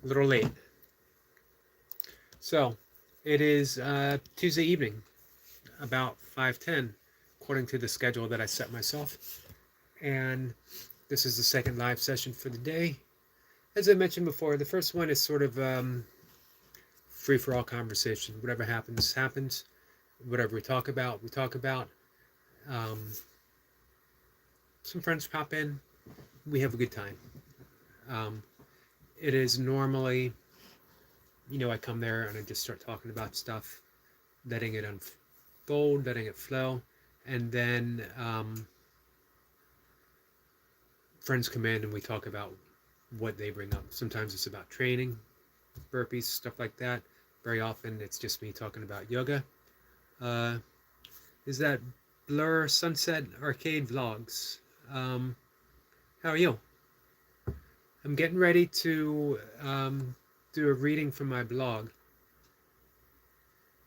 A little late. So, it is Tuesday evening, about 5:10, according to the schedule that I set myself. And this is the second live session for the day. As I mentioned before, the first one is sort of free for all conversation. Whatever happens, happens. Whatever we talk about, we talk about. Um, some friends pop in. We have a good time. Um, it is normally, I come there and I just start talking about stuff, letting it unfold, letting it flow, and then friends come in and we talk about what they bring up. Sometimes it's about training, burpees, stuff like that. Very often it's just me talking about yoga. Uh, is that Blur Sunset Arcade Vlogs? Um, how are you? I'm getting ready to do a reading from my blog.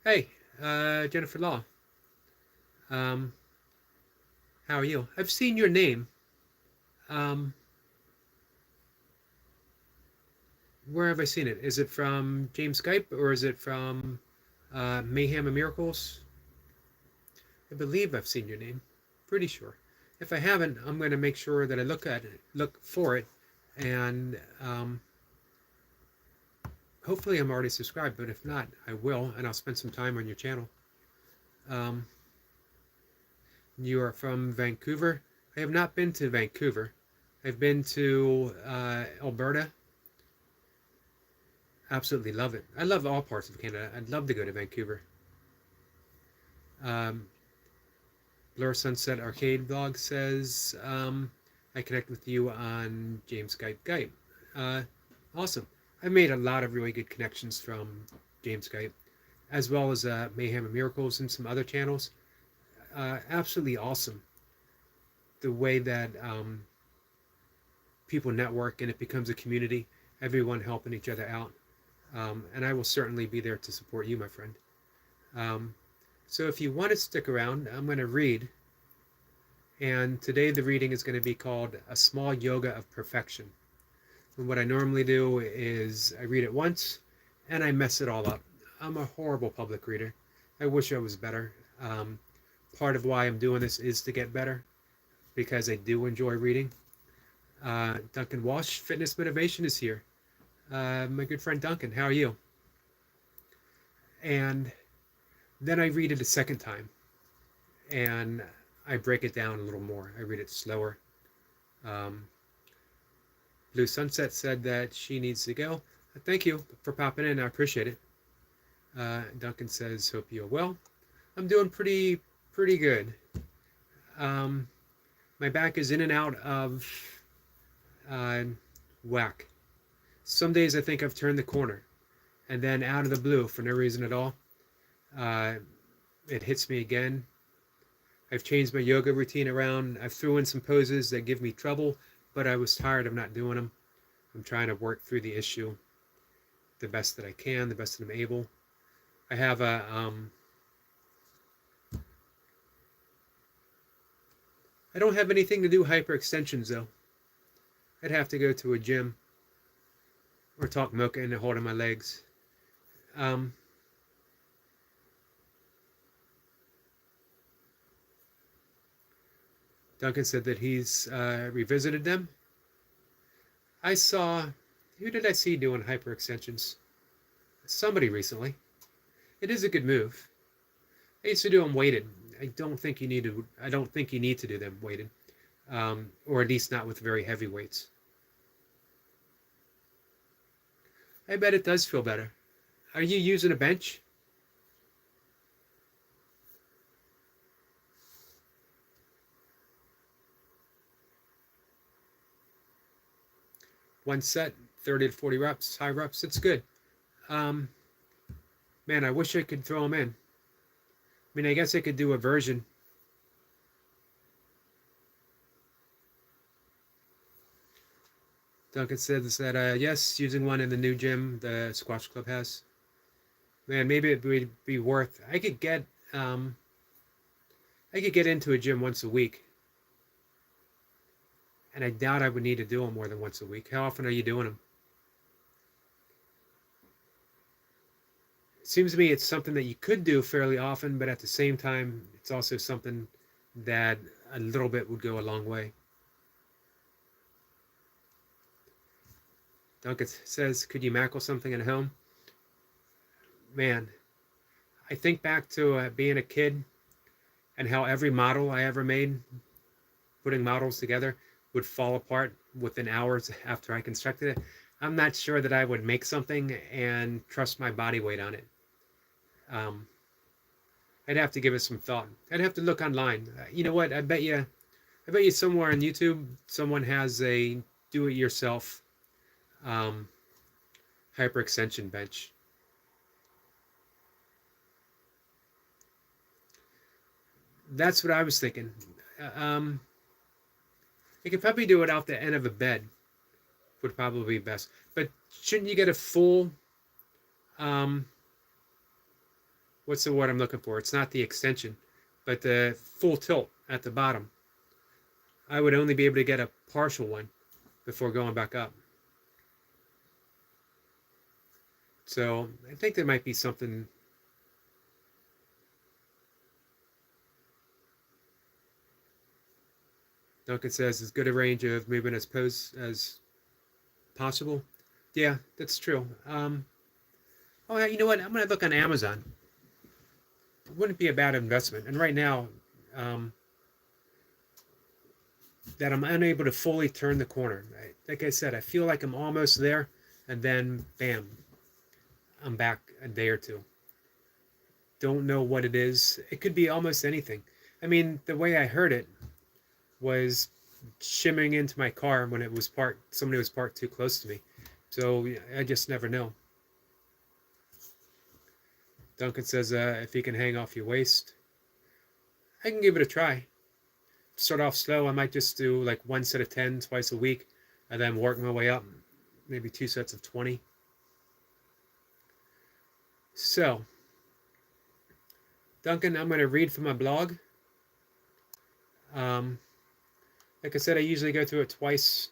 Hey, Jennifer Law. Um, how are you? I've seen your name. Um, where have I seen it? Is it from James Skype or is it from Mayhem and Miracles? I believe I've seen your name. Pretty sure. If I haven't, I'm going to make sure that I look for it, and hopefully I'm already subscribed. But if not, I will, and I'll spend some time on your channel. Um, you are from Vancouver. I have not been to Vancouver. I've been to Alberta. Absolutely love it. I love all parts of Canada. I'd love to go to Vancouver. Um, Blur Sunset Arcade Vlog says, I connect with you on James Skype Skype. Uh, awesome. I made a lot of really good connections from James Skype, as well as Mayhem and Miracles and some other channels. Absolutely awesome. The way that people network and it becomes a community, everyone helping each other out. And I will certainly be there to support you, my friend. Um, so if you want to stick around, I'm going to read. And today the reading is going to be called A Small Yoga of Perfection. And what I normally do is I read it once and I mess it all up. I'm a horrible public reader. I wish I was better. Part of why I'm doing this is to get better, because I do enjoy reading. Duncan Walsh, Fitness Motivation, is here. My good friend Duncan, how are you? And then I read it a second time and I break it down a little more. I read it slower. Um, Blue Sunset said that she needs to go. Thank you for popping in. I appreciate it. Duncan says, hope you're well. I'm doing pretty good. My back is in and out of uh, whack. Some days I think I've turned the corner, and then out of the blue, for no reason at all, uh, it hits me again. I've changed my yoga routine around. I've threw in some poses that give me trouble, but I was tired of not doing them. I'm trying to work through the issue the best that I can, the best that I'm able. I have I don't have anything to do hyperextensions though. I'd have to go to a gym or talk mocha into holding my legs. Um, Duncan said that he's revisited them. Who did I see doing hyperextensions? Somebody recently. It is a good move. I used to do them weighted. I don't think you need to do them weighted, or at least not with very heavy weights. I bet it does feel better. Are you using a bench? One set, 30 to 40 reps, high reps. It's good. Um, man, I wish I could throw them in. I mean, I guess I could do a version. Duncan says that, yes, using one in the new gym the squash club has. Man, maybe it would be worth. I could get into a gym once a week, and I doubt I would need to do them more than once a week. How often are you doing them? It seems to me it's something that you could do fairly often, but at the same time, it's also something that a little bit would go a long way. Duncan says, could you mackle something at home? Man, I think back to being a kid and how every model I ever made, putting models together, would fall apart within hours after I constructed it. I'm not sure that I would make something and trust my body weight on it. Um, I'd have to give it some thought. I'd have to look online. You know what? I bet you somewhere on YouTube, someone has a do-it-yourself um, hyperextension bench. That's what I was thinking. Um, you could probably do it off the end of a bed. Would probably be best. But shouldn't you get a full? Um, what's the word I'm looking for? It's not the extension, but the full tilt at the bottom. I would only be able to get a partial one before going back up. So I think there might be something. Duncan says as good a range of movement as possible. Yeah, that's true. Oh, yeah, you know what? I'm going to look on Amazon. It wouldn't be a bad investment. And right now, um, that I'm unable to fully turn the corner. Like I said, I feel like I'm almost there, and then bam, I'm back a day or two. Don't know what it is. It could be almost anything. I mean, the way I heard it was shimming into my car when it was parked. Somebody was parked too close to me. So I just never know. Duncan says if you can hang off your waist, I can give it a try. Start off slow. I might just do like one set of 10 twice a week and then work my way up. Maybe 2 sets of 20. So, Duncan, I'm going to read from my blog. Like I said, I usually go through it twice.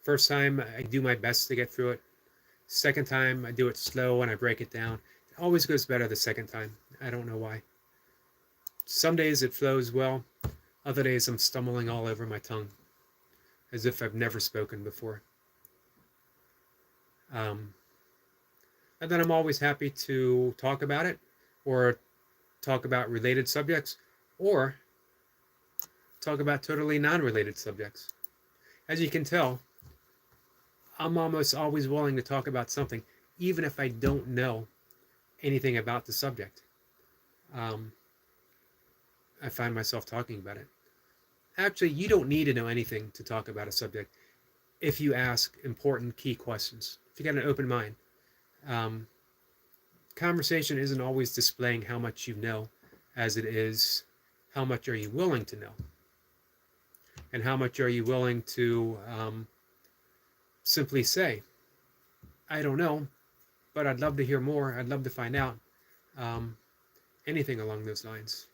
First time, I do my best to get through it. Second time, I do it slow and I break it down. It always goes better the second time. I don't know why. Some days it flows well. Other days I'm stumbling all over my tongue, as if I've never spoken before. And then I'm always happy to talk about it, or talk about related subjects, or talk about totally non-related subjects. As you can tell, I'm almost always willing to talk about something, even if I don't know anything about the subject. I find myself talking about it. Actually, you don't need to know anything to talk about a subject if you ask important key questions. If you got an open mind. Conversation isn't always displaying how much you know, as it is how much are you willing to know, and how much are you willing to simply say, I don't know, but I'd love to hear more. I'd love to find out. Anything along those lines.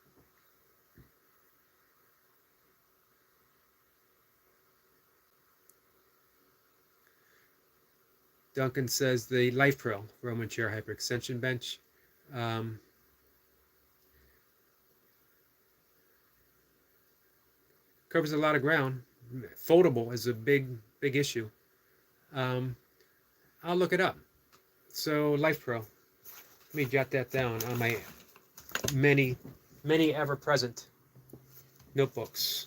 Duncan says the Life Pro Roman chair hyperextension bench. Covers a lot of ground. Foldable is a big issue. I'll look it up. So Life Pro. Let me jot that down on my many ever-present notebooks.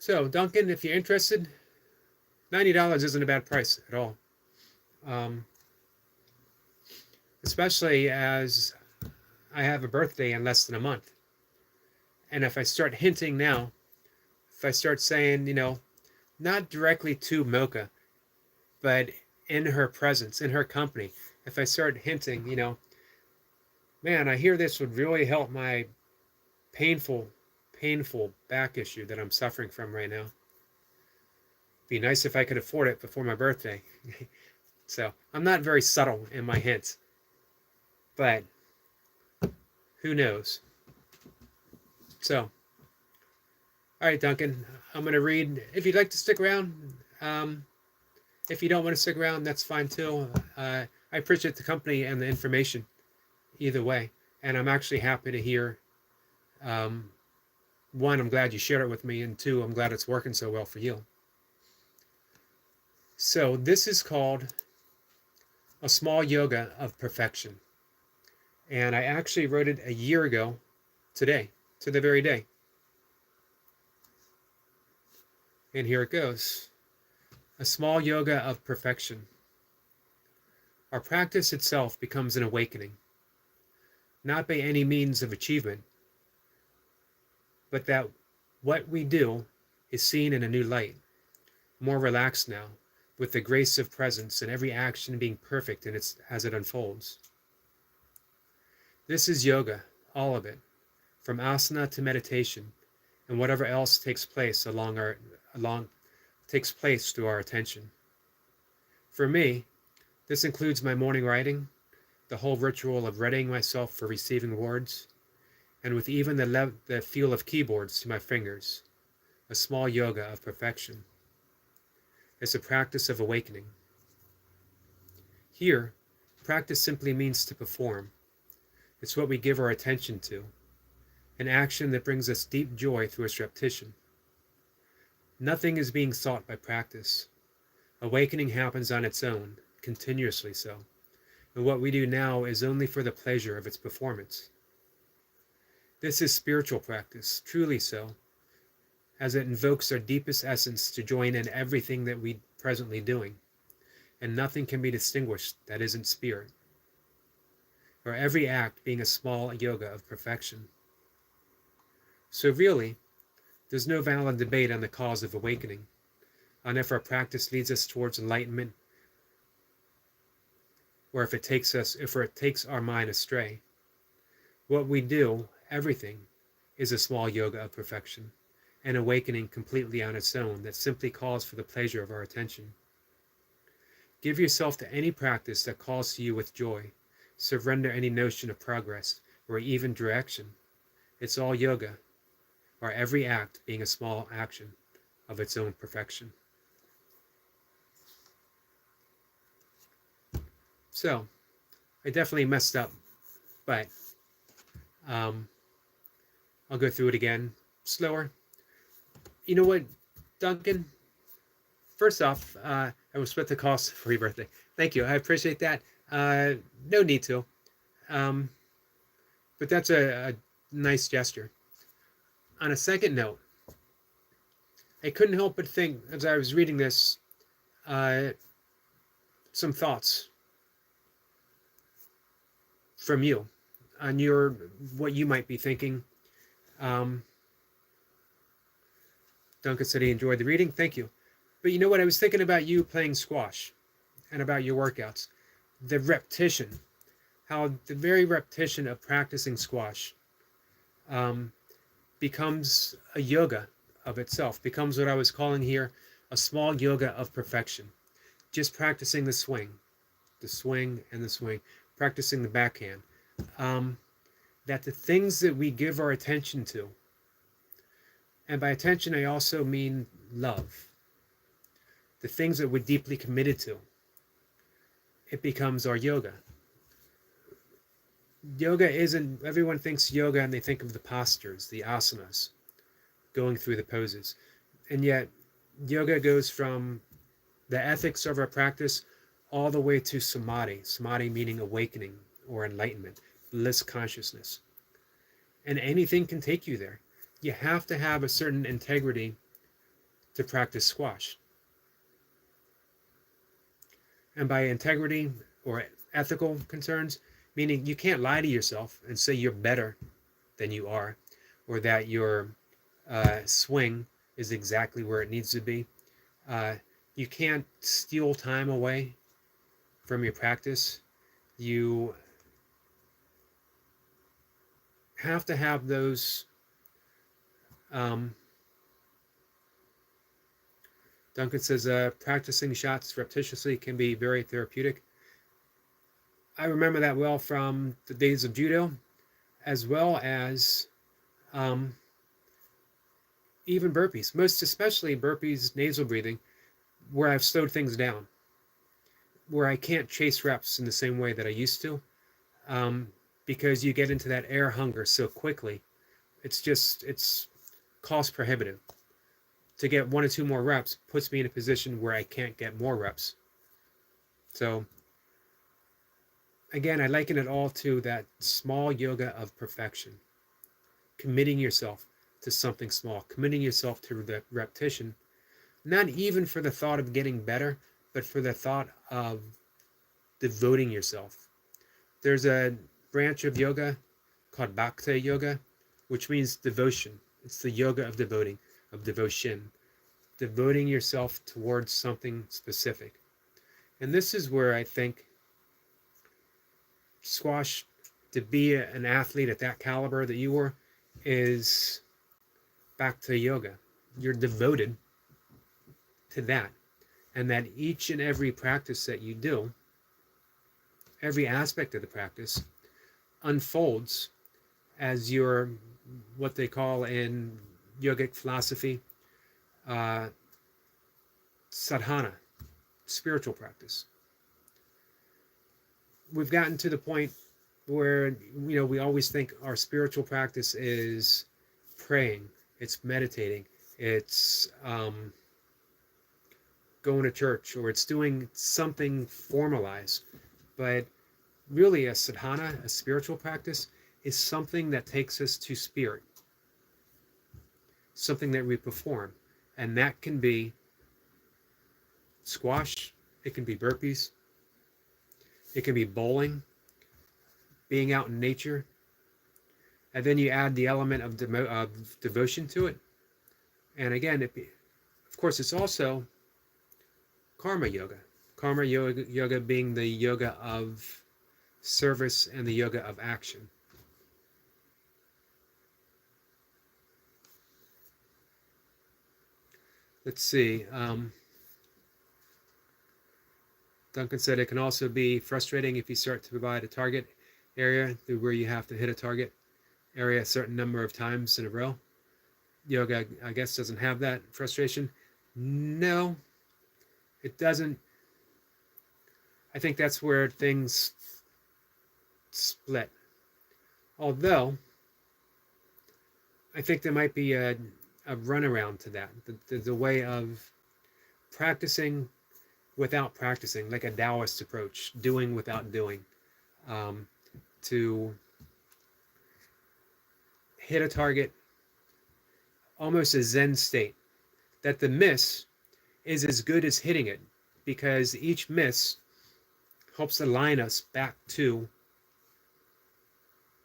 So Duncan, if you're interested, $90 isn't a bad price at all. Especially as I have a birthday in less than a month. And if I start hinting now, if I start saying, you know, not directly to Mocha, but in her presence, in her company, if I start hinting, you know, man, I hear this would really help my painful back issue that I'm suffering from right now. Be nice if I could afford it before my birthday. So I'm not very subtle in my hints, but who knows? So All right, Duncan, I'm going to read. If you'd like to stick around, um, if you don't want to stick around, that's fine too. I appreciate the company and the information either way. And I'm actually happy to hear, um, one, I'm glad you shared it with me, and two, I'm glad it's working so well for you. So this is called A Small Yoga of Perfection. And I actually wrote it a year ago today, to the very day. And here it goes. A small yoga of perfection. Our practice itself becomes an awakening, not by any means of achievement, but that what we do is seen in a new light, more relaxed now, with the grace of presence and every action being perfect in its as it unfolds. This is yoga, all of it, from asana to meditation, and whatever else takes place takes place through our attention. For me, this includes my morning writing, the whole ritual of readying myself for receiving words, and with even the feel of keyboards to my fingers, a small yoga of perfection. It's a practice of awakening. Here, practice simply means to perform. It's what we give our attention to, an action that brings us deep joy through its repetition. Nothing is being sought by practice. Awakening happens on its own, continuously so, and what we do now is only for the pleasure of its performance. This is spiritual practice, truly so, as it invokes our deepest essence to join in everything that we presently doing, and nothing can be distinguished that isn't spirit, or every act being a small yoga of perfection. So really, there's no valid debate on the cause of awakening, on if our practice leads us towards enlightenment, or if it takes our mind astray. What we do, everything, is a small yoga of perfection, an awakening completely on its own that simply calls for the pleasure of our attention. Give yourself to any practice that calls to you with joy. Surrender any notion of progress or even direction. It's all yoga, or every act being a small action of its own perfection. So, I definitely messed up, but I'll go through it again, slower. You know what, Duncan? First off, I will split the cost for your birthday. Thank you. I appreciate that. No need to. But that's a nice gesture. On a second note, I couldn't help but think, as I was reading this, some thoughts from you on what you might be thinking. Duncan said he enjoyed the reading. Thank you. But you know what? I was thinking about you playing squash and about your workouts. The repetition, how the very repetition of practicing squash becomes a yoga of itself, becomes what I was calling here a small yoga of perfection. Just practicing the swing and the swing, practicing the backhand. That the things that we give our attention to, and by attention I also mean love, the things that we're deeply committed to, it becomes our yoga. Yoga isn't, everyone thinks yoga and they think of the postures, the asanas, going through the poses. And yet, yoga goes from the ethics of our practice all the way to samadhi, samadhi meaning awakening or enlightenment, bliss consciousness. And anything can take you there. You have to have a certain integrity to practice squash. And by integrity or ethical concerns, meaning you can't lie to yourself and say you're better than you are, or that your swing is exactly where it needs to be. You can't steal time away from your practice. You have to have those Duncan says practicing shots repetitiously can be very therapeutic. I remember that well from the days of judo, as well as even burpees, most especially burpees, nasal breathing, where I've slowed things down, where I can't chase reps in the same way that I used to, um, because you get into that air hunger so quickly. It's cost prohibitive. To get 1 or 2 more reps puts me in a position where I can't get more reps. So again, I liken it all to that small yoga of perfection, committing yourself to something small, committing yourself to the repetition, not even for the thought of getting better, but for the thought of devoting yourself. There's a branch of yoga called Bhakti Yoga, which means devotion. It's the yoga of devoting, of devotion, devoting yourself towards something specific. And this is where I think squash, to be an athlete at that caliber that you were, is Bhakti Yoga. You're devoted to that. And that each and every practice that you do, every aspect of the practice, unfolds as your, what they call in yogic philosophy, sadhana, spiritual practice. We've gotten to the point where, we always think our spiritual practice is praying, it's meditating, it's going to church, or it's doing something formalized. But really, a sadhana, a spiritual practice, is something that takes us to spirit, something that we perform. And that can be squash, it can be burpees, it can be bowling, being out in nature. And then you add the element of devotion to it. And again, of course, it's also karma yoga. Karma yoga being the yoga of service and the yoga of action. Let's see. Duncan said it can also be frustrating if you start to provide a target area where you have to hit a target area a certain number of times in a row. Yoga, I guess, doesn't have that frustration. No, it doesn't. I think that's where things split. Although, I think there might be a runaround to that. The way of practicing without practicing, like a Taoist approach, doing without doing, to hit a target, almost a Zen state, that the miss is as good as hitting it, because each miss helps align us back to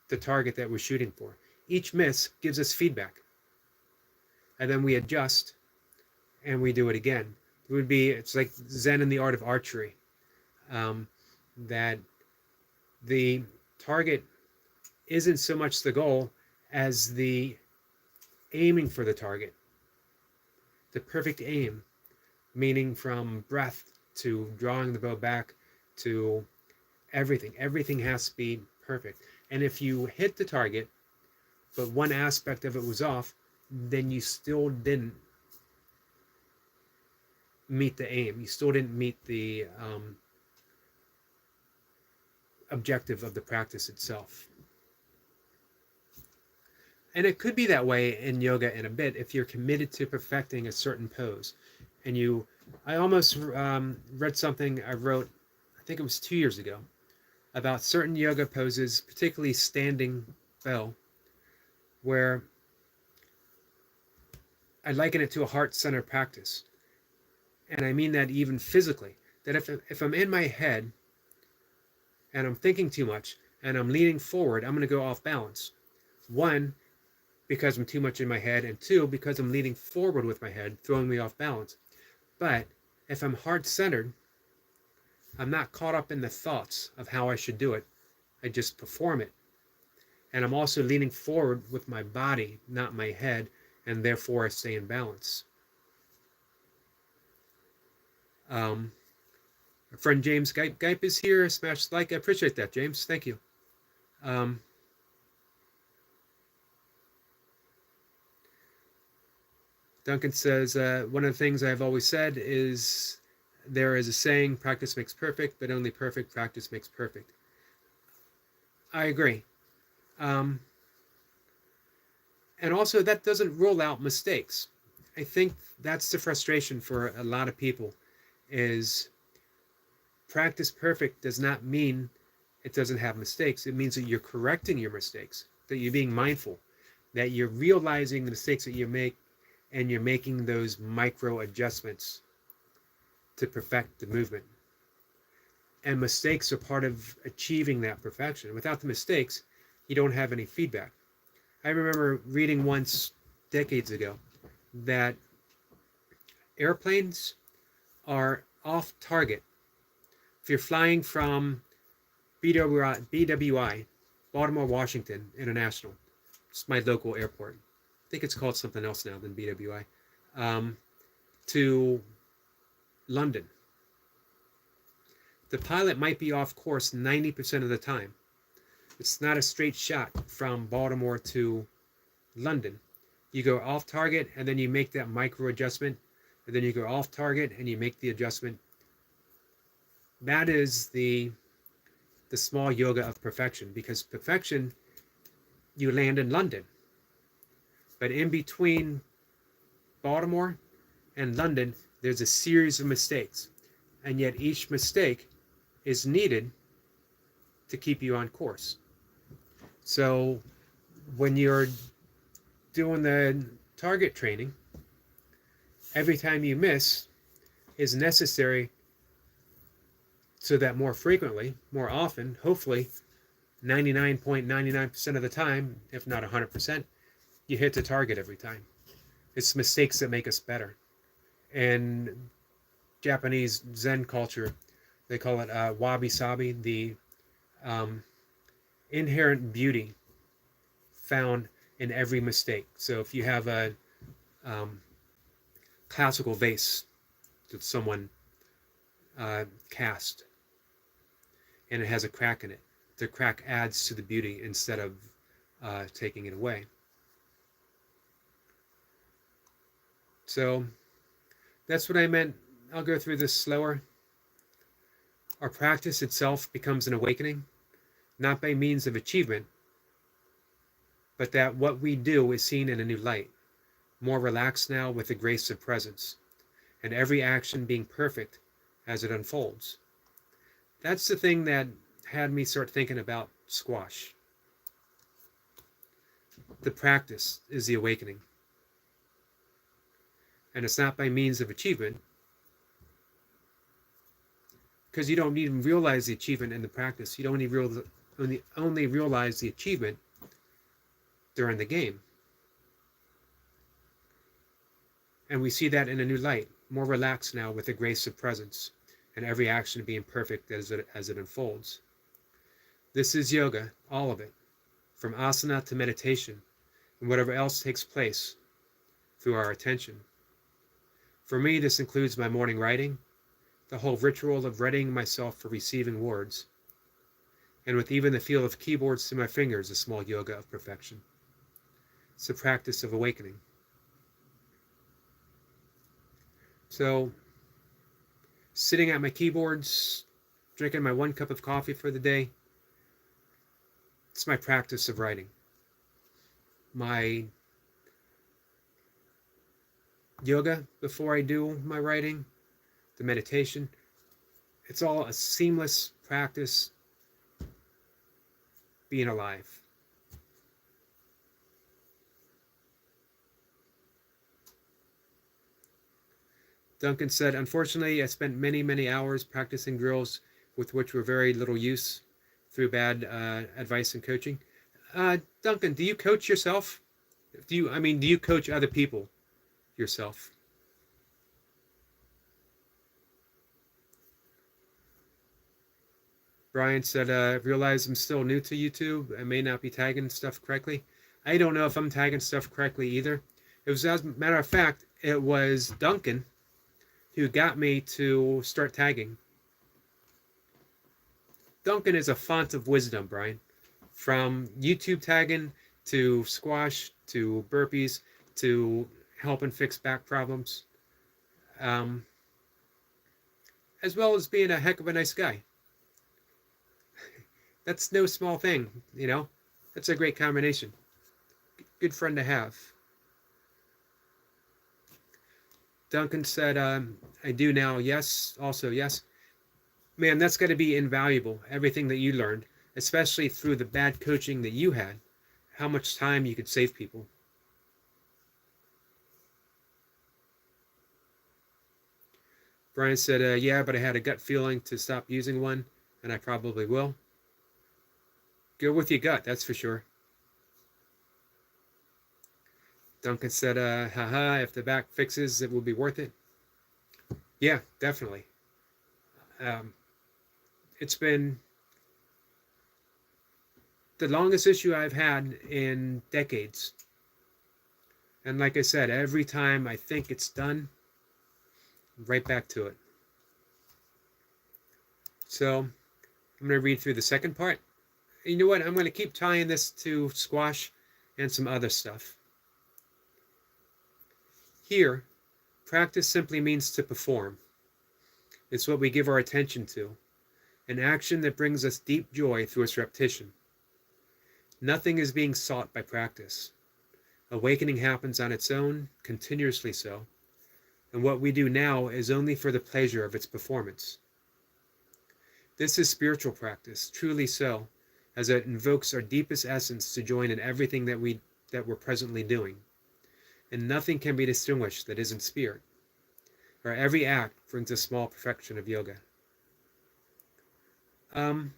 the target that we're shooting for. Each miss gives us feedback, and then we adjust and we do it again. It's like Zen in the art of archery, that the target isn't so much the goal as the aiming for the target. The perfect aim, meaning from breath to drawing the bow back to everything. Everything has to be perfect. And if you hit the target, but one aspect of it was off, then you still didn't meet the aim. You still didn't meet the objective of the practice itself. And it could be that way in yoga in a bit if you're committed to perfecting a certain pose. And I almost read something I wrote, I think it was 2 years ago, about certain yoga poses, particularly standing bow, where I liken it to a heart-centered practice. And I mean that even physically, that if I'm in my head and I'm thinking too much and I'm leaning forward, I'm going to go off balance. One, because I'm too much in my head, and two, because I'm leaning forward with my head, throwing me off balance. But if I'm heart-centered, I'm not caught up in the thoughts of how I should do it. I just perform it. And I'm also leaning forward with my body, not my head, and therefore I stay in balance. Our friend James Gipe is here. Smash like. I appreciate that, James. Thank you. Duncan says, one of the things I've always said is there is a saying, practice makes perfect, but only perfect practice makes perfect. I agree. Um, and also, that doesn't rule out mistakes. I think that's the frustration for a lot of people is practice perfect does not mean it doesn't have mistakes. It means that you're correcting your mistakes, that you're being mindful, that you're realizing the mistakes that you make and you're making those micro adjustments to perfect the movement. And mistakes are part of achieving that perfection. Without the mistakes, you don't have any feedback. I remember reading once, decades ago, that airplanes are off target. If you're flying from BWI, Baltimore, Washington International, it's my local airport. I think it's called something else now than BWI, to London. The pilot might be off course 90% of the time. It's not a straight shot from Baltimore to London. You go off target and then you make that micro adjustment, and then you go off target and you make the adjustment. That is the small yoga of perfection, because perfection, you land in London. But in between Baltimore and London, there's a series of mistakes. And yet each mistake is needed to keep you on course. So when you're doing the target training, every time you miss is necessary so that more frequently, more often, hopefully 99.99% of the time, if not 100%, you hit the target every time. It's mistakes that make us better. In Japanese Zen culture, they call it wabi-sabi, the inherent beauty found in every mistake. So if you have a classical vase that someone cast and it has a crack in it, the crack adds to the beauty instead of taking it away. So that's what I meant. I'll go through this slower. Our practice itself becomes an awakening, not by means of achievement, but that what we do is seen in a new light, more relaxed now with the grace of presence, and every action being perfect as it unfolds. That's the thing that had me start thinking about squash. The practice is the awakening. And it's not by means of achievement, because you don't even realize the achievement in the practice. You don't only realize the achievement during the game. And we see that in a new light, more relaxed now with the grace of presence, and every action being perfect as it unfolds. This is yoga, all of it, from asana to meditation, and whatever else takes place through our attention. For me, this includes my morning writing, the whole ritual of readying myself for receiving words, and with even the feel of keyboards to my fingers, a small yoga of perfection. It's a practice of awakening. So, sitting at my keyboards, drinking my 1 cup of coffee for the day, it's my practice of writing. My yoga before I do my writing, the meditation, it's all a seamless practice being alive. Duncan said, unfortunately, I spent many hours practicing drills with which were very little use through bad advice and coaching. Duncan, do you coach yourself? Do you coach other people yourself? Brian said, realize I'm still new to YouTube. I may not be tagging stuff correctly. I don't know if I'm tagging stuff correctly either. It was, as a matter of fact, it was Duncan who got me to start tagging. Duncan is a font of wisdom, Brian. From YouTube tagging to squash to burpees to helping fix back problems, um, as well as being a heck of a nice guy. That's no small thing, you know. That's a great combination. Good friend to have. Duncan said, I do now. Yes. Also, yes. Man, that's got to be invaluable. Everything that you learned, especially through the bad coaching that you had, how much time you could save people. Brian said, yeah, but I had a gut feeling to stop using one, and I probably will. Go with your gut, that's for sure. Duncan said, haha, if the back fixes, it will be worth it. Yeah, definitely. It's been the longest issue I've had in decades. And like I said, every time I think it's done, right back to it. So I'm going to read through the second part. You know what? I'm going to keep tying this to squash and some other stuff. Here, practice simply means to perform. It's what we give our attention to, an action that brings us deep joy through its repetition. Nothing is being sought by practice. Awakening happens on its own, continuously so, and what we do now is only for the pleasure of its performance. This is spiritual practice, truly so, as it invokes our deepest essence to join in everything that we're presently doing. And nothing can be distinguished that isn't spirit. Or every act brings a small perfection of yoga. That's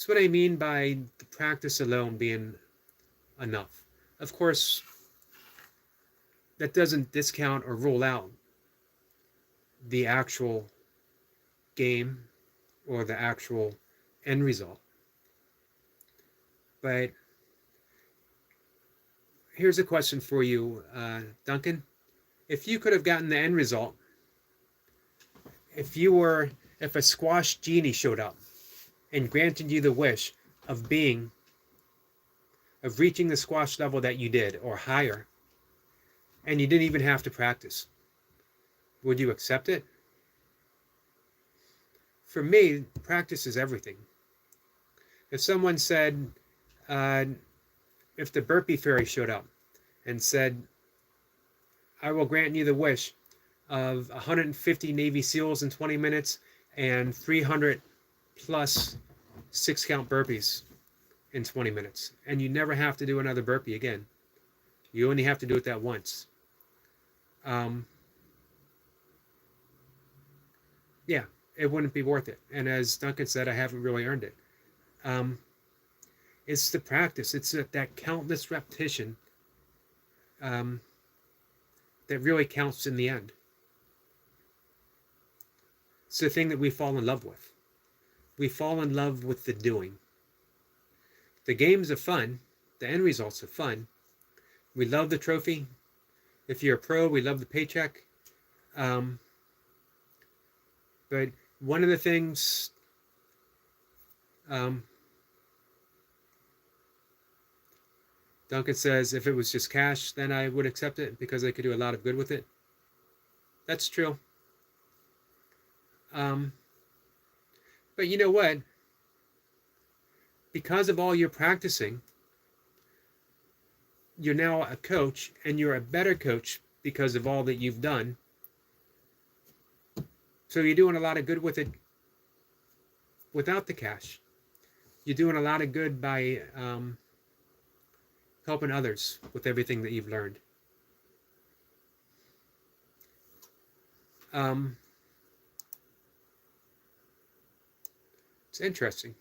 what I mean by the practice alone being enough. Of course, that doesn't discount or rule out the actual game or the actual end result. But here's a question for you, Duncan. If you could have gotten the end result, if a squash genie showed up and granted you the wish of reaching the squash level that you did or higher, and you didn't even have to practice, would you accept it? For me, practice is everything. If someone said, if the burpee fairy showed up and said, I will grant you the wish of 150 Navy SEALs in 20 minutes and 300 plus 6-count burpees in 20 minutes, and you never have to do another burpee again. You only have to do it that once. Yeah, it wouldn't be worth it. And as Duncan said, I haven't really earned it. It's the practice. It's that countless repetition that really counts in the end. It's the thing that we fall in love with. We fall in love with the doing. The games are fun. The end results are fun. We love the trophy. If you're a pro, we love the paycheck. But one of the things Duncan says, if it was just cash, then I would accept it because I could do a lot of good with it. That's true. But you know what? Because of all your practicing, you're now a coach, and you're a better coach because of all that you've done. So you're doing a lot of good with it without the cash. You're doing a lot of good by helping others with everything that you've learned. It's interesting.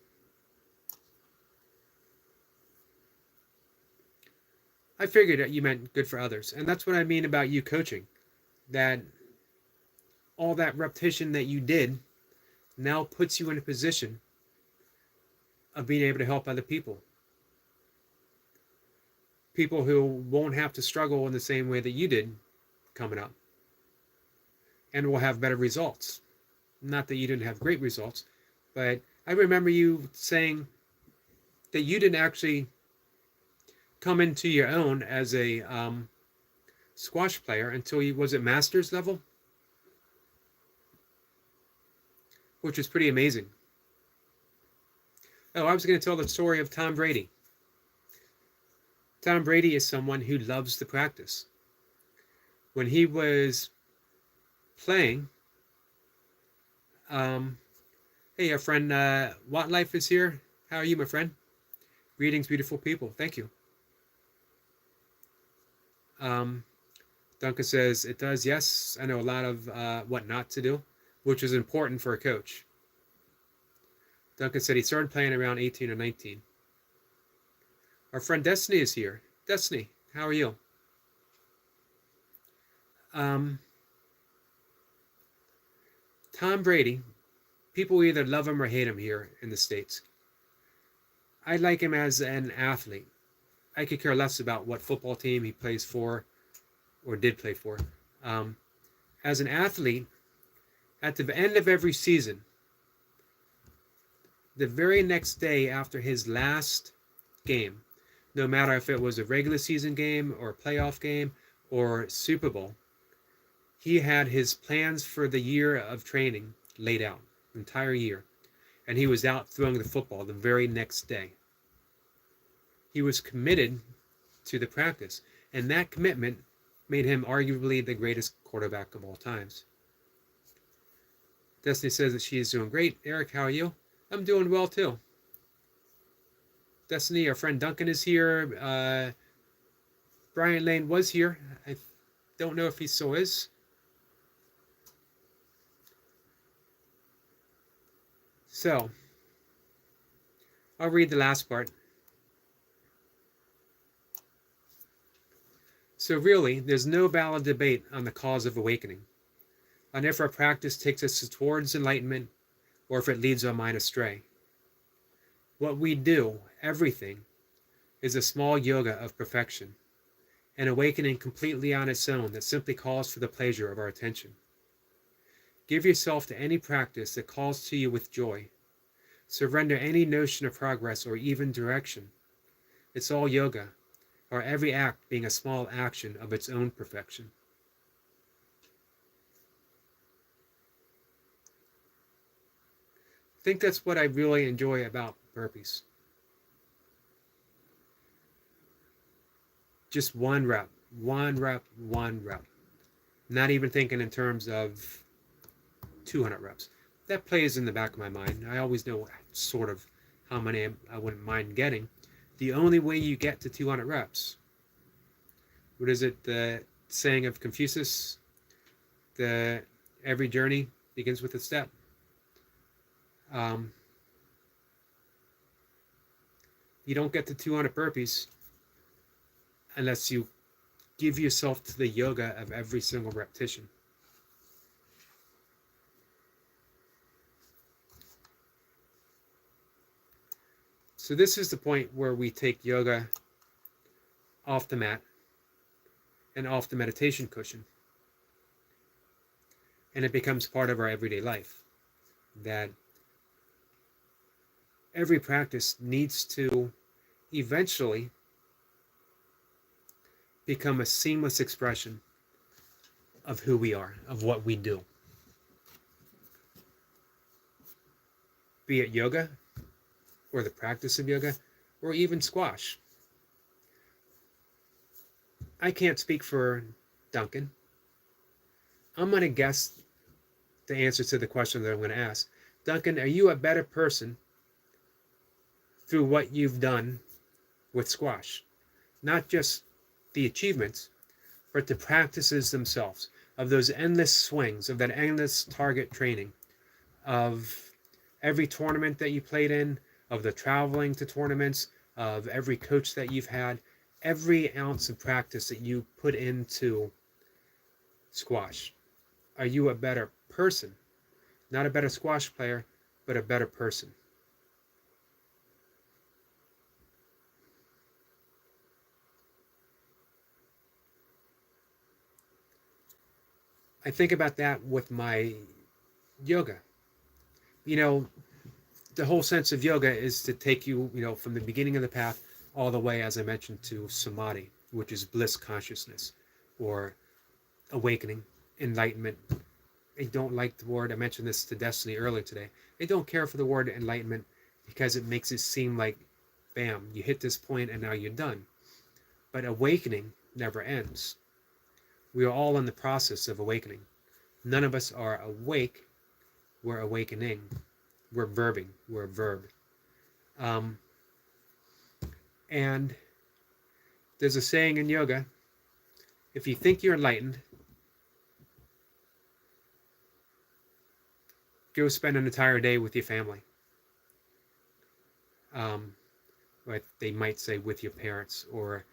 I figured that you meant good for others. And that's what I mean about you coaching. That all that repetition that you did now puts you in a position of being able to help other people. People who won't have to struggle in the same way that you did coming up. And will have better results. Not that you didn't have great results, but I remember you saying that you didn't actually come into your own as a squash player until he was at master's level, which is pretty amazing. Oh, I was going to tell the story of Tom Brady. Tom Brady is someone who loves the practice. When he was playing, hey, our friend What Life is here. How are you, my friend? Greetings, beautiful people. Thank you. Duncan says, it does, yes. I know a lot of what not to do, which is important for a coach. Duncan said he started playing around 18 or 19. Our friend Destiny is here. Destiny, how are you? Tom Brady, people either love him or hate him here in the States. I like him as an athlete. I could care less about what football team he plays for or did play for. As an athlete, at the end of every season, the very next day after his last game, no matter if it was a regular season game or a playoff game or Super Bowl, he had his plans for the year of training laid out, the entire year, and he was out throwing the football the very next day. He was committed to the practice, and that commitment made him arguably the greatest quarterback of all times. Destiny says that she is doing great. Eric, how are you? I'm doing well too. Destiny, our friend Duncan is here. Brian Lane was here. I don't know if he still is. So, I'll read the last part. So really, there's no valid debate on the cause of awakening, on if our practice takes us towards enlightenment or if it leads our mind astray. What we do, everything, is a small yoga of perfection, an awakening completely on its own that simply calls for the pleasure of our attention. Give yourself to any practice that calls to you with joy. Surrender any notion of progress or even direction. It's all yoga, or every act being a small action of its own perfection. I think that's what I really enjoy about burpees. Just one rep, one rep, one rep. Not even thinking in terms of 200 reps. That plays in the back of my mind. I always know sort of how many I wouldn't mind getting. The only way you get to 200 reps, what is it, the saying of Confucius? Every journey begins with a step. You don't get to 200 burpees unless you give yourself to the yoga of every single repetition. So this is the point where we take yoga off the mat and off the meditation cushion. And it becomes part of our everyday life. That every practice needs to eventually become a seamless expression of who we are, of what we do. Be it yoga, or the practice of yoga, or even squash. I can't speak for Duncan. I'm going to guess the answer to the question that I'm going to ask. Duncan, are you a better person through what you've done with squash? Not just the achievements, but the practices themselves, of those endless swings, of that endless target training, of every tournament that you played in, of the traveling to tournaments, of every coach that you've had, every ounce of practice that you put into squash. Are you a better person? Not a better squash player, but a better person. I think about that with my yoga. You know, the whole sense of yoga is to take you, from the beginning of the path all the way, as I mentioned, to samadhi, which is bliss consciousness or awakening, enlightenment. I don't like the word. I mentioned this to Destiny earlier today. I don't care for the word enlightenment because it makes it seem like, bam, you hit this point and now you're done. But awakening never ends. We are all in the process of awakening. None of us are awake. We're awakening. We're verbing. We're a verb. And there's a saying in yoga, if you think you're enlightened, go spend an entire day with your family. What they might say with your parents, or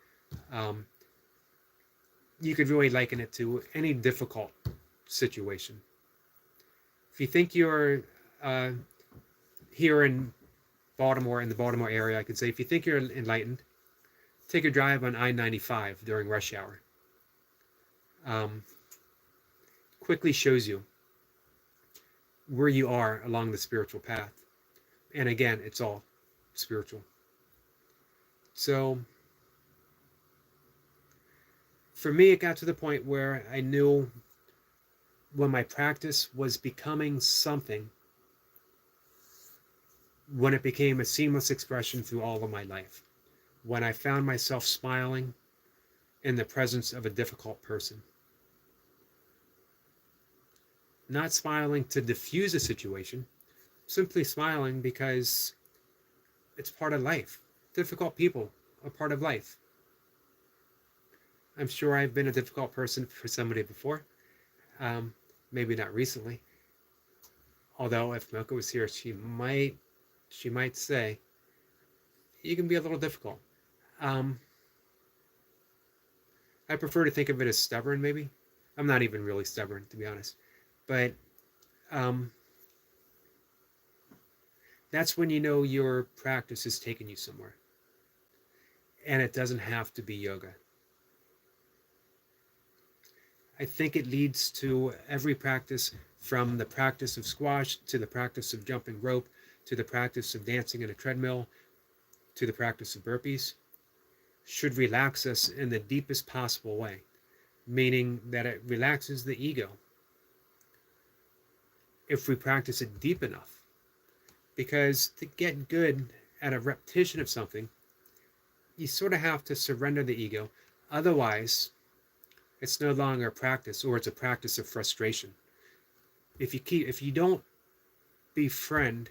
you could really liken it to any difficult situation. If you think you're here in Baltimore, in the Baltimore area, I could say if you think you're enlightened, take a drive on I-95 during rush hour. Quickly shows you where you are along the spiritual path. And again, it's all spiritual. So for me, it got to the point where I knew when my practice was becoming something, when it became a seamless expression through all of my life, when I found myself smiling in the presence of a difficult person. Not smiling to diffuse a situation, simply smiling because it's part of life. Difficult people are part of life. I'm sure I've been a difficult person for somebody before. Maybe not recently. Although if Milka was here, she might say, you can be a little difficult. I prefer to think of it as stubborn, maybe. I'm not even really stubborn, to be honest. But that's when you know your practice is taking you somewhere. And it doesn't have to be yoga. I think it leads to every practice, from the practice of squash to the practice of jumping rope to the practice of dancing in a treadmill to the practice of burpees, should relax us in the deepest possible way, meaning that it relaxes the ego if we practice it deep enough. Because to get good at a repetition of something, you sort of have to surrender the ego. Otherwise, it's no longer a practice, or it's a practice of frustration. If you don't befriend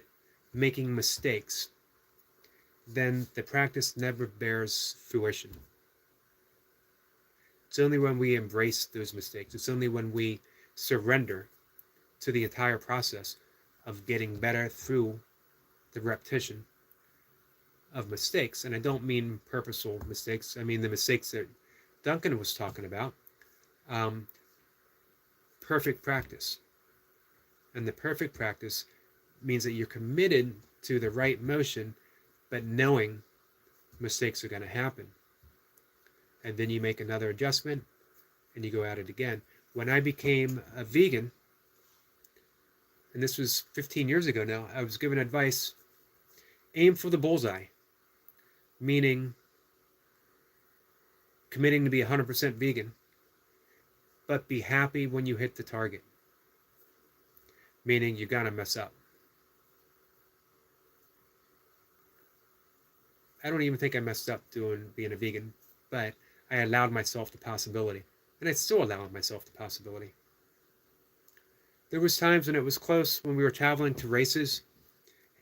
making mistakes, then the practice never bears fruition. It's only when we embrace those mistakes, it's only when we surrender to the entire process of getting better through the repetition of mistakes. And I don't mean purposeful mistakes. I mean the mistakes that Duncan was talking about. Perfect practice. And the perfect practice means that you're committed to the right motion, but knowing mistakes are going to happen. And then you make another adjustment and you go at it again. When I became a vegan, and this was 15 years ago now, I was given advice, aim for the bullseye, meaning committing to be 100% vegan, but be happy when you hit the target, meaning you're going to mess up. I don't even think I messed up being a vegan, but I allowed myself the possibility, and I still allow myself the possibility. There was times when it was close, when we were traveling to races,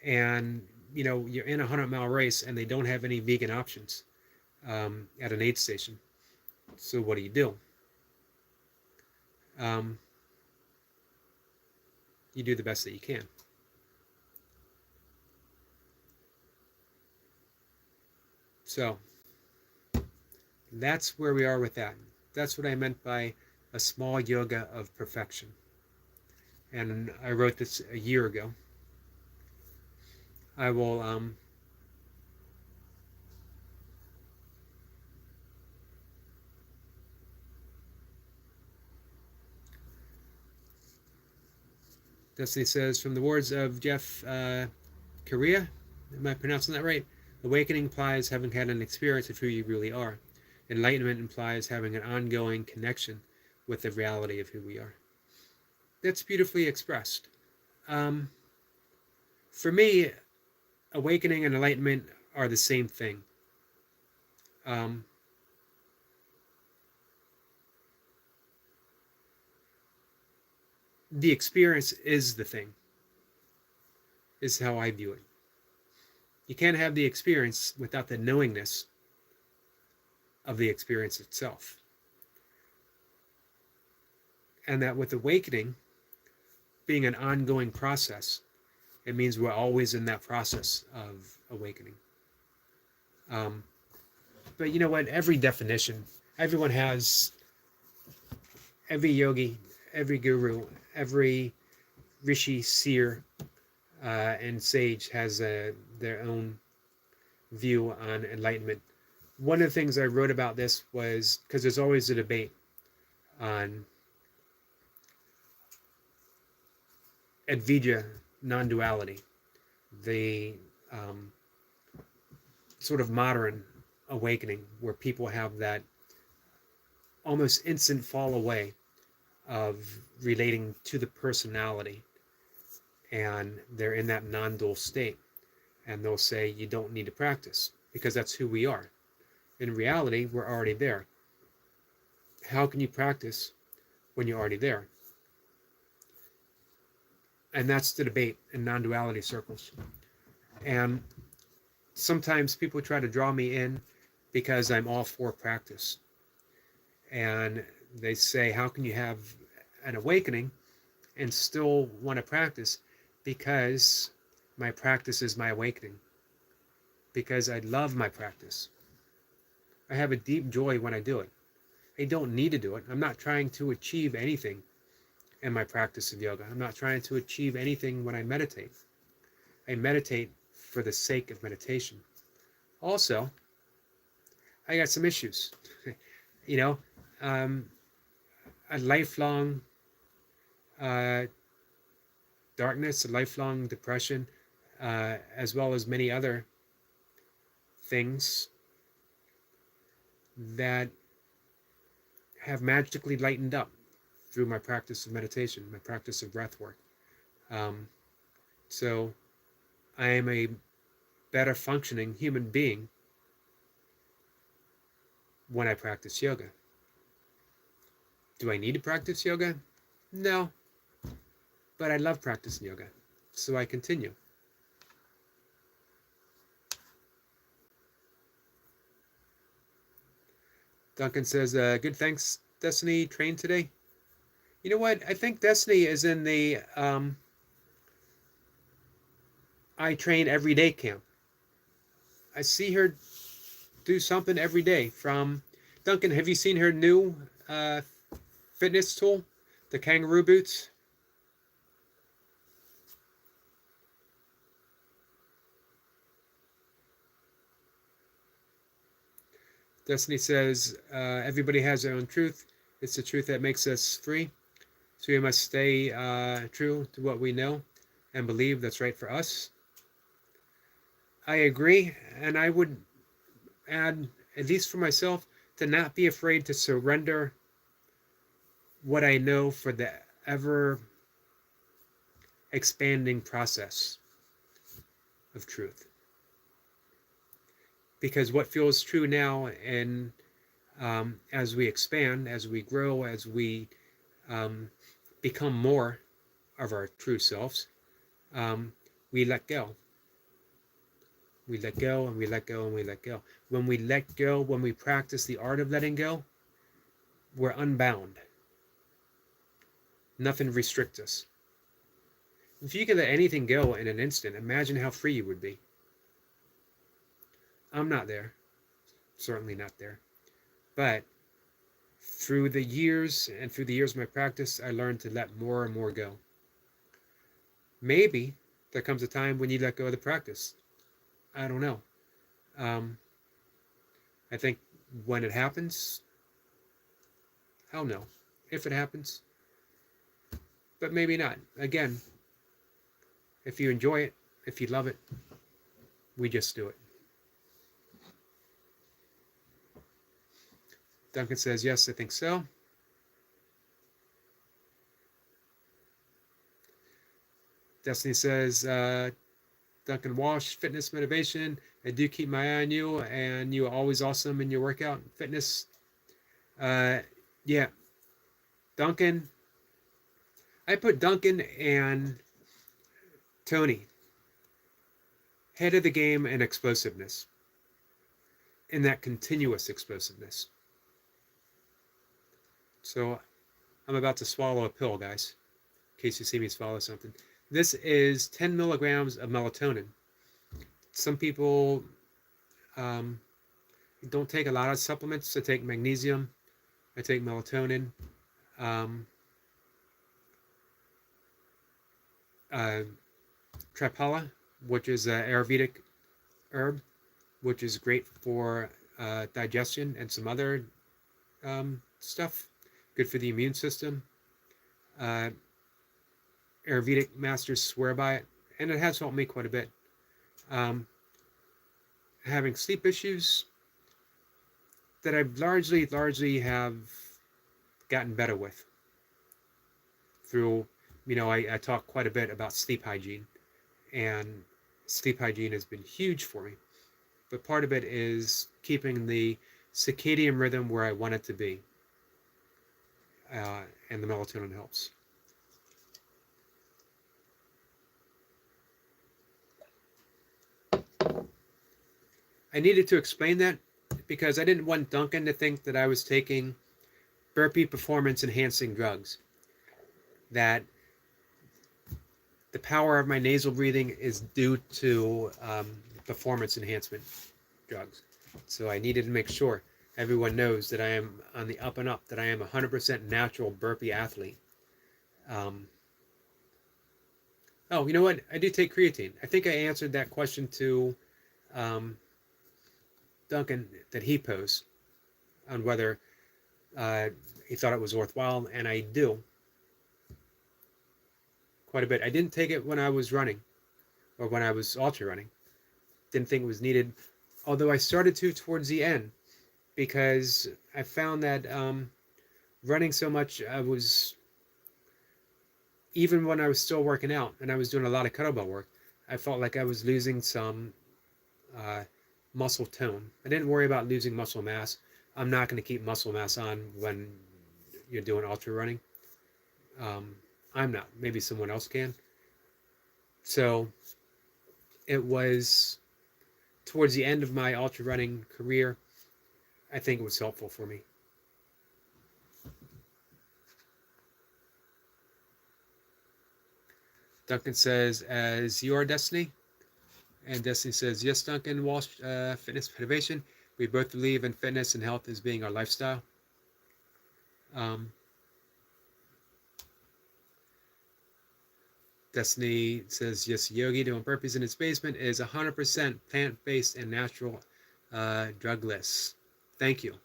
and you're in a 100-mile race and they don't have any vegan options at an aid station. So what do? You do the best that you can. So that's where we are with that. That's what I meant by a small yoga of perfection. And I wrote this a year ago. I will Destiny says, from the words of Jeff Correa, am I pronouncing that right? Awakening implies having had an experience of who you really are. Enlightenment implies having an ongoing connection with the reality of who we are. That's beautifully expressed. Um, for me, awakening and enlightenment are the same thing. Um, the experience is the thing, is how I view it. You can't have the experience without the knowingness of the experience itself. And that with awakening being an ongoing process, it means we're always in that process of awakening. Um, but you know what? Every definition, everyone has, every yogi, every guru, every rishi, seer, and sage has their own view on enlightenment. One of the things I wrote about this was because there's always a debate on Advaita non-duality, the sort of modern awakening where people have that almost instant fall away of relating to the personality, and they're in that non-dual state, and they'll say you don't need to practice because that's who we are. In reality, we're already there. How can you practice when you're already there? And that's the debate in non-duality circles. And sometimes people try to draw me in because I'm all for practice. And they say, how can you have an awakening and still want to practice? Because my practice is my awakening. Because I love my practice. I have a deep joy when I do it. I don't need to do it. I'm not trying to achieve anything in my practice of yoga. I'm not trying to achieve anything when I meditate. I meditate for the sake of meditation. Also, I got some issues. You know, a lifelong darkness, a lifelong depression, as well as many other things that have magically lightened up through my practice of meditation, my practice of breath work. So I am a better functioning human being when I practice yoga. Do I need to practice yoga? No. But I love practicing yoga, so I continue. Duncan says, good thanks, Destiny, trained today. You know what? I think Destiny is in the I train every day camp. I see her do something every day. From Duncan, have you seen her new fitness tool, the kangaroo boots? Destiny says, everybody has their own truth. It's the truth that makes us free. So we must stay true to what we know and believe that's right for us. I agree, and I would add, at least for myself, to not be afraid to surrender what I know for the ever expanding process of truth. Because what feels true now, and as we expand, as we grow, as we become more of our true selves, we let go. We let go and we let go and we let go. When we let go, when we practice the art of letting go, we're unbound. Nothing restricts us. If you could let anything go in an instant, imagine how free you would be. I'm not there. Certainly not there. But through the years and through the years of my practice, I learned to let more and more go. Maybe there comes a time when you let go of the practice. I don't know. I think when it happens, hell no. If it happens, but maybe not. Again, if you enjoy it, if you love it, we just do it. Duncan says, yes, I think so. Destiny says, Duncan Walsh, fitness motivation. I do keep my eye on you, and you are always awesome in your workout and fitness. Uh, yeah, Duncan. I put Duncan and Tony head of the game in explosiveness, in that continuous explosiveness. So I'm about to swallow a pill, guys, in case you see me swallow something. This is 10 milligrams of melatonin. Some people um, don't take a lot of supplements. I take magnesium. I take melatonin. Um, uh, Triphala, which is an Ayurvedic herb, which is great for digestion and some other stuff. Good for the immune system. Uh, Ayurvedic masters swear by it, and it has helped me quite a bit. Um, Having sleep issues that I've largely have gotten better with through, I talk quite a bit about sleep hygiene, and sleep hygiene has been huge for me. But part of it is keeping the circadian rhythm where I want it to be, and the melatonin helps. I needed to explain that because I didn't want Duncan to think that I was taking burpee performance enhancing drugs. That the power of my nasal breathing is due to performance enhancement drugs. So I needed to make sure everyone knows that I am on the up and up, that I am a 100% natural burpee athlete. Oh, you know what? I do take creatine. I think I answered that question to um, Duncan that he posed on whether he thought it was worthwhile, and I do quite a bit. I didn't take it when I was running or when I was ultra running. Didn't think it was needed, although I started to towards the end because I found that running so much, I was, even when I was still working out and I was doing a lot of kettlebell work, I felt like I was losing some uh, muscle tone. I didn't worry about losing muscle mass. I'm not going to keep muscle mass on when you're doing ultra running. Um, I'm not. Maybe someone else can. So it was towards the end of my ultra running career. I think it was helpful for me. Duncan says, as your destiny. And Destiny says, yes, Duncan Walsh, fitness motivation. We both believe in fitness and health as being our lifestyle. Destiny says, yes, Yogi doing burpees in his basement is 100% plant-based and natural, drugless. Thank you.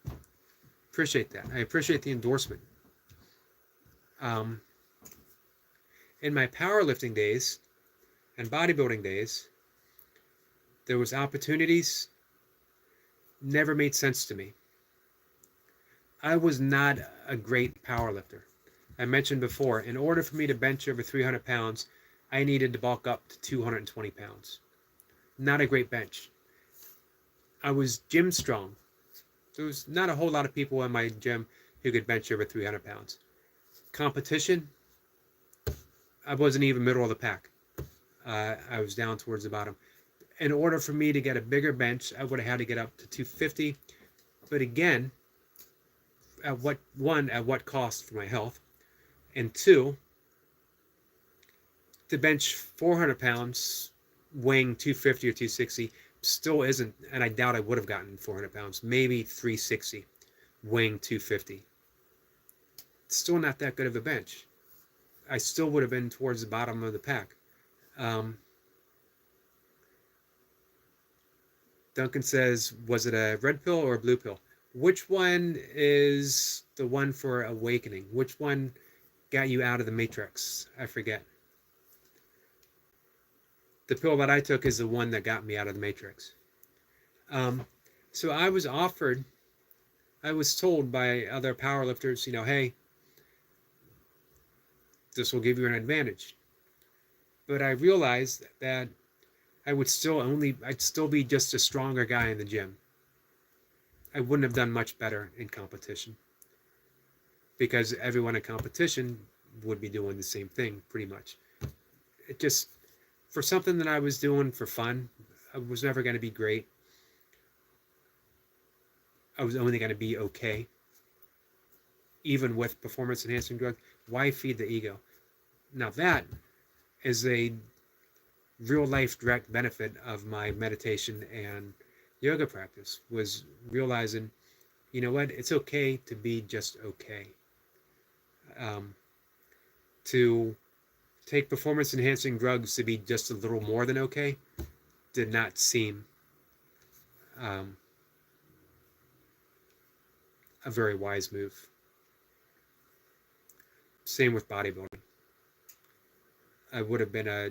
Appreciate that. I appreciate the endorsement. In my powerlifting days and bodybuilding days, there was opportunities, never made sense to me. I was not a great powerlifter. I mentioned before, in order for me to bench over 300 pounds, I needed to bulk up to 220 pounds. Not a great bench. I was gym strong. There was not a whole lot of people in my gym who could bench over 300 pounds. Competition, I wasn't even middle of the pack. I was down towards the bottom. In order for me to get a bigger bench, I would have had to get up to 250. But again, at what cost for my health? And two, to bench 400 pounds, weighing 250 or 260, still isn't, and I doubt I would have gotten 400 pounds, maybe 360, weighing 250. Still not that good of a bench. I still would have been towards the bottom of the pack. Duncan says, was it a red pill or a blue pill? Which one is the one for awakening? Which one got you out of the matrix? I forget. The pill that I took is the one that got me out of the matrix. So I was offered I was told by other powerlifters, hey, this will give you an advantage. But I realized that I'd still be just a stronger guy in the gym. I wouldn't have done much better in competition because everyone in competition would be doing the same thing pretty much. It just, for something that I was doing for fun, I was never going to be great. I was only going to be okay. Even with performance enhancing drugs, why feed the ego? Now that is a real life direct benefit of my meditation and yoga practice, was realizing, you know what, it's okay to be just okay. To take performance enhancing drugs to be just a little more than okay did not seem um, a very wise move. Same with bodybuilding. I would have been a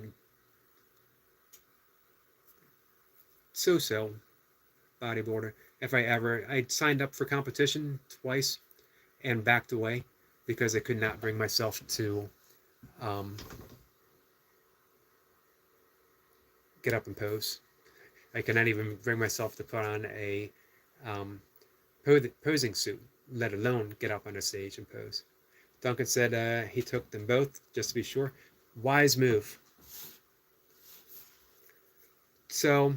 so-so bodybuilder if I'd signed up for competition twice and backed away because I could not bring myself to um, get up and pose. I could not even bring myself to put on a um, posing suit, let alone get up on a stage and pose. Duncan said he took them both just to be sure. Wise move. So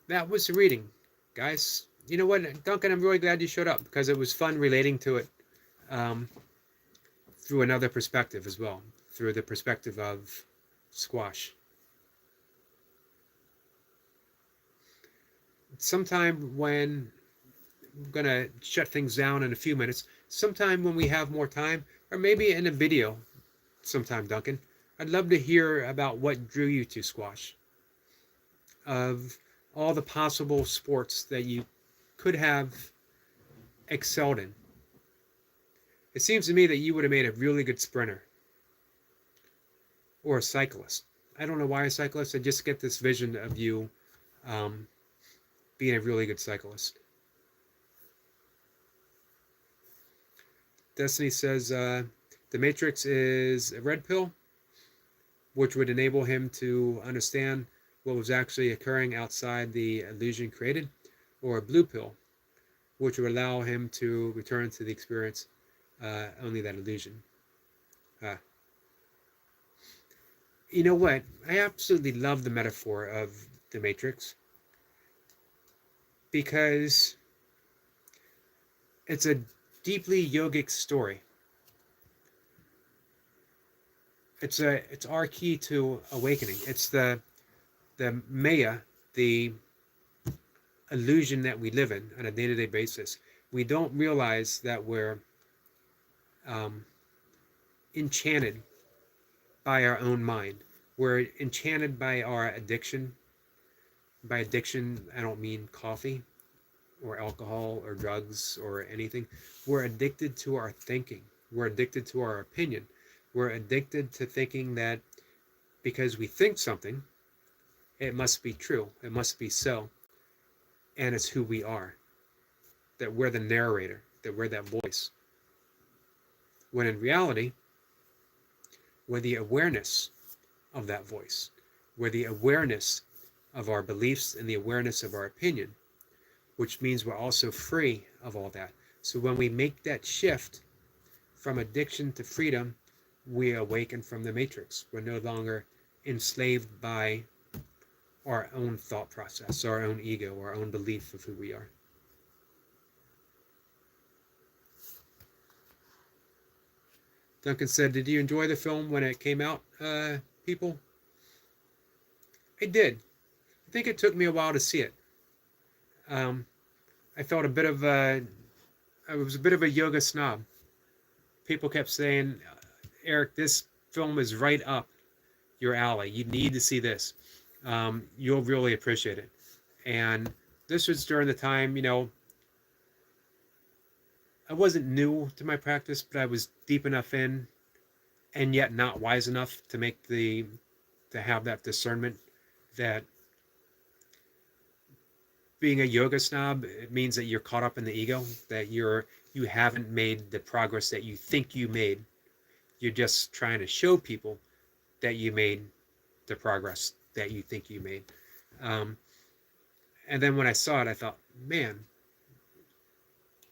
that was the reading, guys. You know what, Duncan, I'm really glad you showed up because it was fun relating to it um, through another perspective as well, through the perspective of squash. Sometime when I'm going to shut things down in a few minutes, sometime when we have more time, or maybe in a video sometime, Duncan, I'd love to hear about what drew you to squash. Of all the possible sports that you could have excelled in. It seems to me that you would have made a really good sprinter or a cyclist. I don't know why a cyclist. I just get this vision of you being a really good cyclist. Destiny says the Matrix is a red pill, which would enable him to understand what was actually occurring outside the illusion created, or a blue pill, which would allow him to return to the experience only that illusion. You know what? I absolutely love the metaphor of the Matrix because it's a deeply yogic story. It's our key to awakening. It's the maya, the illusion that we live in on a day-to-day basis. We don't realize that we're enchanted by our own mind. We're enchanted by our addiction. By addiction, I don't mean coffee or alcohol or drugs or anything. We're addicted to our thinking. We're addicted to our opinion. We're addicted to thinking that because we think something, it must be true. It must be so. And it's who we are. That we're the narrator. That we're that voice. When in reality, we're the awareness of that voice. We're the awareness of our beliefs and the awareness of our opinion, which means we're also free of all that. So when we make that shift from addiction to freedom, we awaken from the matrix. We're no longer enslaved by our own thought process, our own ego, our own belief of who we are. Duncan said, did you enjoy the film when it came out, people? I did. I think it took me a while to see it. I felt a bit of a, I was a bit of a yoga snob. People kept saying, Eric, this film is right up your alley. You need to see this. You'll really appreciate it. And this was during the time, I wasn't new to my practice, but I was deep enough in and yet not wise enough to have that discernment that being a yoga snob, it means that you're caught up in the ego, that you haven't made the progress that you think you made. You're just trying to show people that you made the progress that you think you made. Um, and then when I saw it, I thought, man,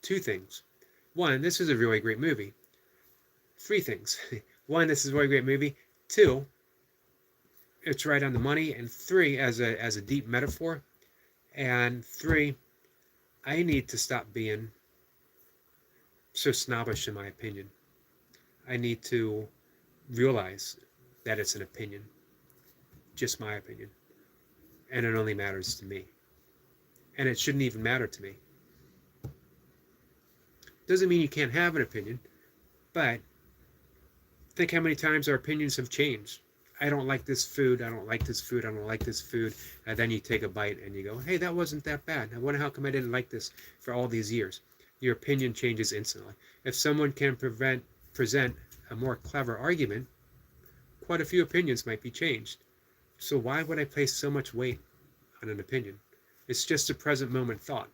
two things. One, this is a really great movie. Three things. One, this is a really great movie. Two, it's right on the money. And three, as a deep metaphor. And three, I need to stop being so snobbish in my opinion. I need to realize that it's an opinion, just my opinion, and it only matters to me. And it shouldn't even matter to me. Doesn't mean you can't have an opinion, but think how many times our opinions have changed. I don't like this food, I don't like this food, I don't like this food. And then you take a bite and you go, hey, that wasn't that bad. I wonder how come I didn't like this for all these years. Your opinion changes instantly. If someone can present a more clever argument, quite a few opinions might be changed. So why would I place so much weight on an opinion? It's just a present moment thought.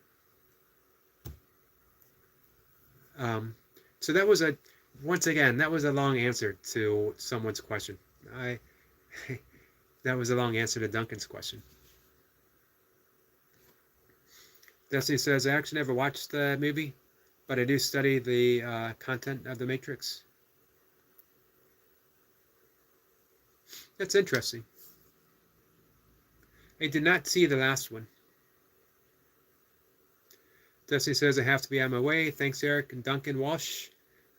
So that was once again, that was a long answer to someone's question. That was a long answer to Duncan's question. Destiny says, I actually never watched the movie, but I do study the content of the Matrix. That's interesting. I did not see the last one. Destiny says, I have to be on my way. Thanks, Eric and Duncan Walsh.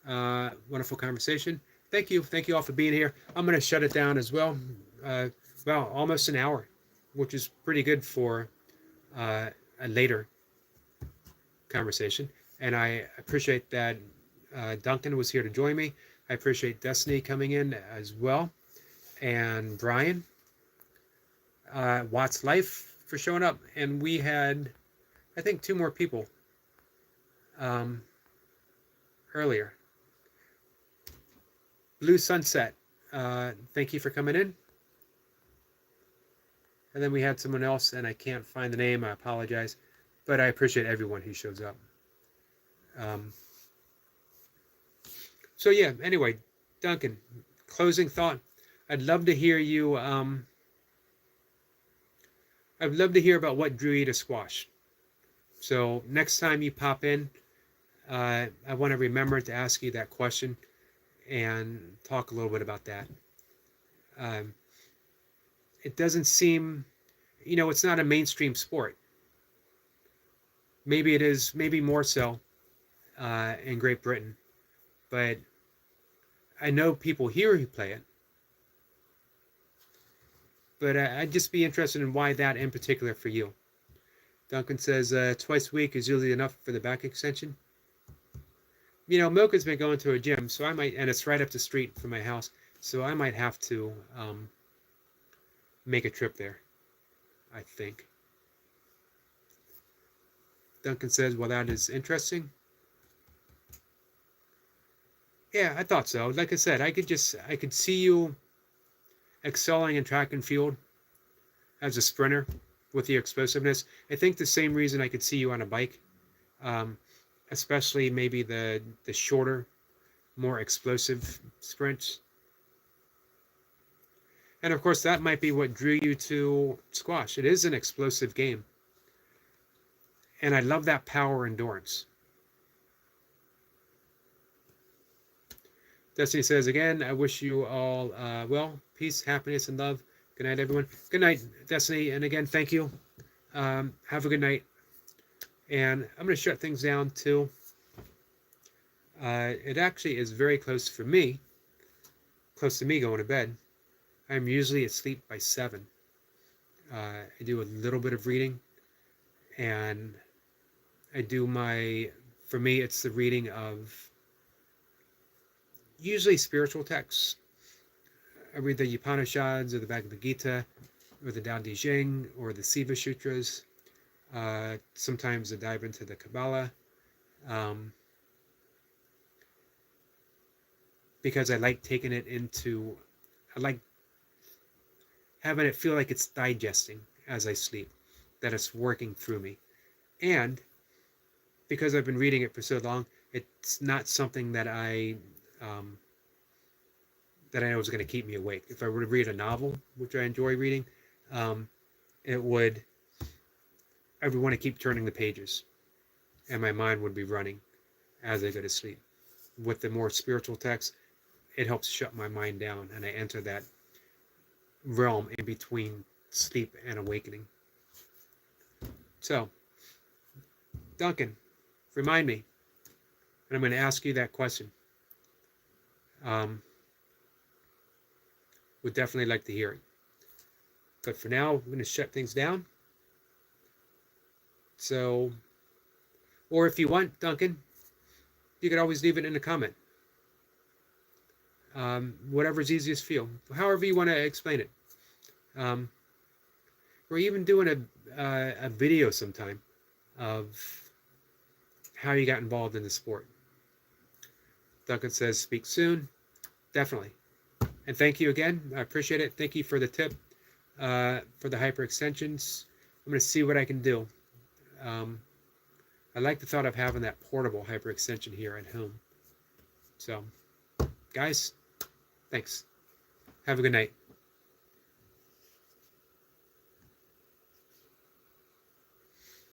Wonderful conversation. Thank you. Thank you all for being here. I'm going to shut it down as well. Well, almost an hour, which is pretty good for a later conversation. And I appreciate that Duncan was here to join me. I appreciate Destiny coming in as well. And Brian, Watts Life for showing up. And we had, I think, 2 more people earlier. Blue Sunset, thank you for coming in. And then we had someone else, and I can't find the name. I apologize. But I appreciate everyone who shows up. So yeah, anyway, Duncan, closing thought. I'd love to hear you. I'd love to hear about what drew you to squash. So next time you pop in, I want to remember to ask you that question and talk a little bit about that. It doesn't seem, it's not a mainstream sport. Maybe it is, maybe more so in Great Britain. But I know people here who play it. But I'd just be interested in why that in particular for you. Duncan says, twice a week is usually enough for the back extension. Milka's been going to a gym, so I might, and it's right up the street from my house, so I might have to make a trip there, I think. Duncan says, well, that is interesting. Yeah, I thought so. Like I said, I could see you excelling in track and field as a sprinter with your explosiveness. I think the same reason I could see you on a bike, especially maybe the shorter, more explosive sprints. And of course, that might be what drew you to squash. It is an explosive game. And I love that power endurance. Destiny says, again, I wish you all well, peace, happiness, and love. Good night, everyone. Good night, Destiny. And again, thank you. Have a good night. And I'm going to shut things down, too. It actually is very close for me, close to me going to bed. I'm usually asleep by 7. I do a little bit of reading, and I do for me, it's the reading of usually spiritual texts. I read the Upanishads or the Bhagavad Gita or the Tao Te Ching or the Siva Sutras. Sometimes I dive into the Kabbalah. Because I like taking it I like having it feel like it's digesting as I sleep, that it's working through me. And because I've been reading it for so long, it's not something that I know is going to keep me awake. If I were to read a novel, which I enjoy reading, um, it would I would want to keep turning the pages, and my mind would be running as I go to sleep. With the more spiritual text, it helps shut my mind down, and I enter that realm in between sleep and awakening. So, Duncan, remind me, and I'm going to ask you that question. Would definitely like to hear it. But for now, I'm going to shut things down. So, or if you want, Duncan, you could always leave it in a comment. Whatever's easiest for you, however you want to explain it. We're even doing a video sometime of how you got involved in the sport. Duncan says, speak soon. Definitely. And thank you again. I appreciate it. Thank you for the tip for the hyperextensions. I'm going to see what I can do. I like the thought of having that portable hyperextension here at home. So, guys, thanks. Have a good night.